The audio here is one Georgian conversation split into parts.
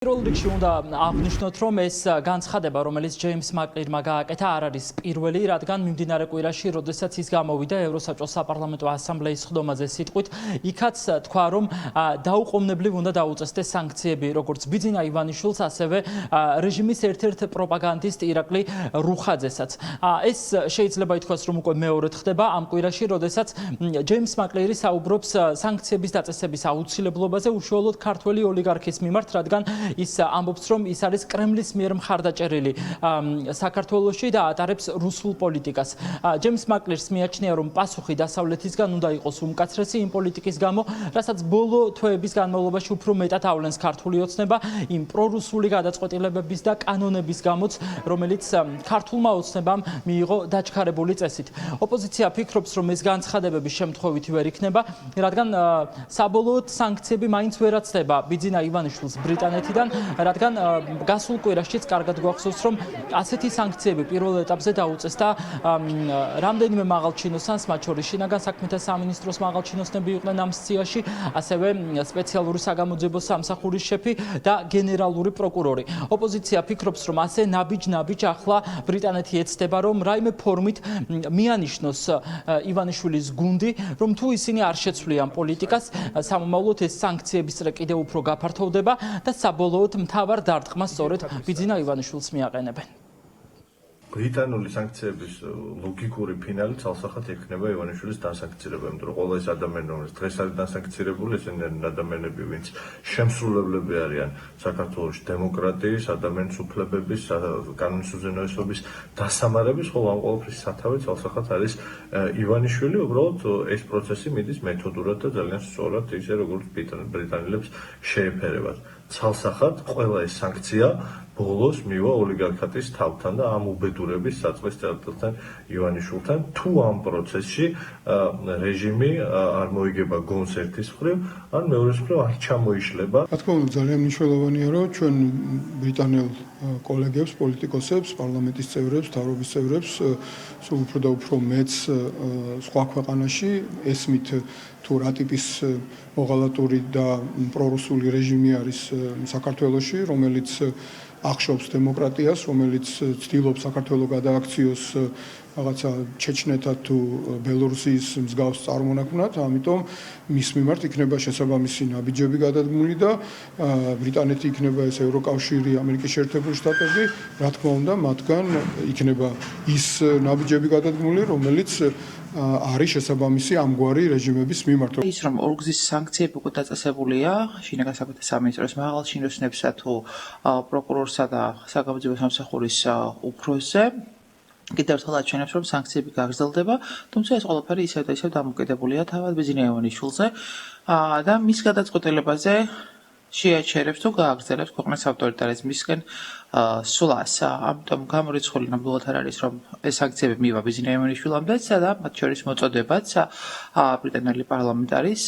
პირველ რიგში უნდა აღნიშნოთ, რომ ეს განცხადება, რომელიც ჯეიმს მაკლირმა გააკეთა, არ არის პირველი, რადგან მიმდინარე კვირაში, როდესაც ის გამოვიდა ევროსაბჭოს საპარლამენტო ასამბლეის ხდომაზე სიტყვით, იქაც თქვა, რომ დაუყოვნებლივ უნდა დაუწესდეს სანქციები, როგორც ბიძინა ივანიშვილს, ასევე რეჟიმის ერთ-ერთ პროპაგანდისტ ირაკლი რუხაძესაც. ეს შეიძლება ითქვას, რომ უკვე მეორედ ხდება ამ კვირაში, როდესაც ჯეიმს მაკლირი საუბრობს სანქციების დაწესების აუცილებლობაზე უშუალოდ ქართველი ოლიგარქის მიმართ, რადგან ის ამბობს, რომ ის არის კრემლის მიერ მხარდაჭერილი საქართველოში და ატარებს რუსულ პოლიტიკას. ჯეიმს მაკლირს მიაჩნია, რომ პასუხი დასავლეთისგან უნდა იყოს უმკაცრესი იმ პოლიტიკის გამო, რასაც ბოლო თვეების განმავლობაში უფრო მეტად ავლენს ქართული ოცნება იმ პრორუსული გადაწყვეტილებების და კანონების გამოც, რომელიც ქართულმა ოცნებამ მიიღო დაჩქარებული წესით. ოპოზიცია ფიქრობს, რომ ეს განცხადებები შემთხვევით ვერ იქნება, რადგან საბოლოოდ სანქციები მაინც ვერაცდება ბიძინა ივანიშვილს ბრიტანეთიდან, რადგან გასულ კვირაშიც კარგად გვახსოვს, რომ ასეთი სანქციები პირველ ეტაპზე დაუწესდა რამდენიმე მაღალჩინოსანს, მათ შორის შინაგან საქმეთა სამინისტროს მაღალჩინოსნები იყვნენ ამ სციაში, ასევე სპეციალური საგამოძიებო სამსახურის შეფი და გენერალური პროკურორი. ოპოზიცია ფიქრობს, რომ ასე ნაბიჯ-ნაბიჯ ახლა ბრიტანეთი ეცდება, რომ რაიმე ფორმით მიანიშნოს ივანიშვილის გუნდი, რომ თუ ისინი არ შეცვლიან პოლიტიკას, სამომავლოდ ეს სანქციების წრე კიდევ უფრო გაფართოვდება და საბოლოოდ მთავარ დარტყმას სწორედ ბიძინა ივანიშვილს მიაყენებენ. ბრიტანული სანქციების ლოგიკური ფინალი ცალსახად იქნება ივანიშვილის დასანქცირება, იმიტომ რომ ყველა ეს ადამიანი, რომელიც დღეს არის დასანქცირებული, ესენი ადამიანები, ვინც შემსრულებლები არიან საქართველოს დემოკრატიის, ადამიანის უფლებების, კანონის უზენაესობის დასამარების, ხოლო ამ ყველაფრის სათავე ცალსახად არის ივანიშვილი. უბრალოდ ეს პროცესი მიდის მეთოდურად და ძალიან სწორად, ისე როგორც ბრიტანელებს შეეფერებათ. ცალსახად ყველა ეს სანქცია ბოლოს მივა ოლიგარქატის თავთან და ამ უბედურების საწყის წელთან ივანიშვილთან, თუ ამ პროცესში რეჟიმი არ მოიგება გონს ერთის მხრივ, ან მეორეს მხრივ არ ჩამოიშლება. რა თქმა უნდა, ძალიან მნიშვნელოვანია, რომ ჩვენ ბრიტანელ კოლეგებს, პოლიტიკოსებს, პარლამენტის წევრებს, მთავრობის წევრებს, სულ უფრო და უფრო მეც სხვა ქვეყანაში ესმით თუ რა ტიპის მოღალატური და პრორუსული რეჟიმი არის საქართველოში, რომელიც ახშობს დემოკრატიას, რომელიც ცდილობს საქართველოს გადააქციოს რაღაცა ჩეჩნეთად თუ ბელორუსიის მსგავს წარმონაქმნად, ამიტომ მის მიმართ იქნება შესაბამისი ნაბიჯები გადადგმული და ბრიტანეთი იქნება ეს ევროკავშირი, ამერიკის შეერთებული შტატები, რა თქმა უნდა, მათგან იქნება ის ნაბიჯები გადადგმული, რომელიც არის შესაბამისი ამგვარი რეჟიმების მიმართ. ის რომ ორგზის სანქციები უკვე დაწესებულია შინაგან საქმეთა სამინისტროს მაღალჩინოსნებსა თუ პროკურორსა და საგამოძიებო სამსახურის უფროსზე, კიდევ ერთხელ აჩვენებს, რომ სანქციები გაგრძელდება, თუმცა ეს ყველაფერი ისევ და ისევ დამოკიდებულია თავად ბიძინა ივანიშვილზე და მის გადაწყვეტილებაზე შეაჩერებს თუ გააგრძელებს ქვეყნის ავტორიტარიზმისკენ სვლას. ამიტომ გამორიცხული ნამდვილად არ არის, რომ ეს სანქციები მივა ბიძინა ივანიშვილამდეც და მათ შორის მოწოდებაც ბრიტანელი პარლამენტარის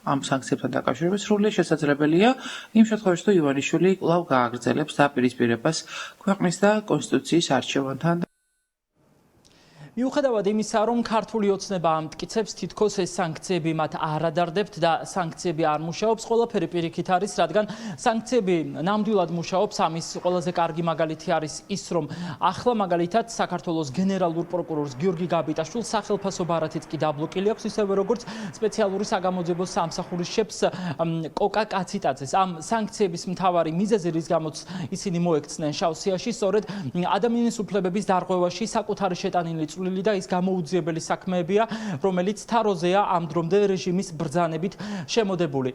ამ სანქციებთან დაკავშირებით სრულად შესაძლებელია იმ შემთხვევაში, თუ ივანიშვილი კვლავ გააგრძელებს დაპირისპირებას ქვეყნის და კონსტიტუციის არჩევანთან. მიუხედავად იმისა, რომ ქართული ოცნება ამტკიცებს, თითქოს ეს სანქციები მათ არ ადარდებთ და სანქციები არ მუშაობს, ყველაფერი პირიქით არის, რადგან სანქციები ნამდვილად მუშაობს. ამის ყველაზე კარგი მაგალითი არის ის, რომ ახლა მაგალითად საქართველოს გენერალურ პროკურორს გიორგი გაბიტაშვილს სახელფასო ბარათიც კი დაბლოკილი აქვს, ისევე როგორც სპეციალური საგამოძიებო სამსახურის შეფს კოკა კაციტაძეს. ამ სანქციების მთავარი მიზეზი, რის გამოც ისინი მოექცნენ შავსიაში, სწორედ ადამიანის უფლებების დარღვევაში საკუთარი შეტანილი და ის გამოუძიებელი საქმეებია, რომელიც თაროზეა ამ დრომდე რეჟიმის ბრძანებით შემოდებული.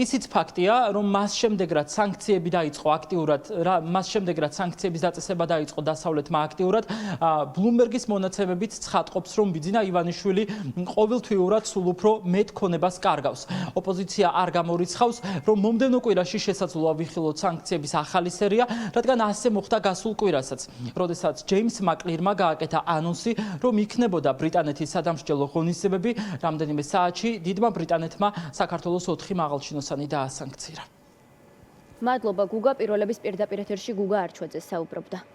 ისიც ფაქტია, რომ მას შემდეგ რაც სანქციები დაიწყო აქტიურად, მას შემდეგ რაც სანქციების დაწესება დაიწყო დასავლეთმა აქტიურად, ბლუმბერგის მონაცემებით ცხადყოფს, რომ ბიძინა ივანიშვილი ყოველთვიურად სულ უფრო მეტ ქონებას კარგავს. ოპოზიცია არ გამორიცხავს, რომ მომდევნო კვირაში შესაძლოა ვიხილოთ სანქციების ახალი სერია, რადგან ასე მოხდა გასულ კვირასაც, როდესაც ჯეიმს მაკლირმა გააკეთა ანონსი, რომ იქნებოდა ბრიტანეთის სადამსჯელო ღონისძიებები, რამდენიმე საათში დიდმა ბრიტანეთმა საქართველოს 4 მაღალჩინოსანი დაასანქცირა. მადლობა გუგა, პირველების პირდაპირ ეთერში გუგა არჩვაძე საუბრობდა.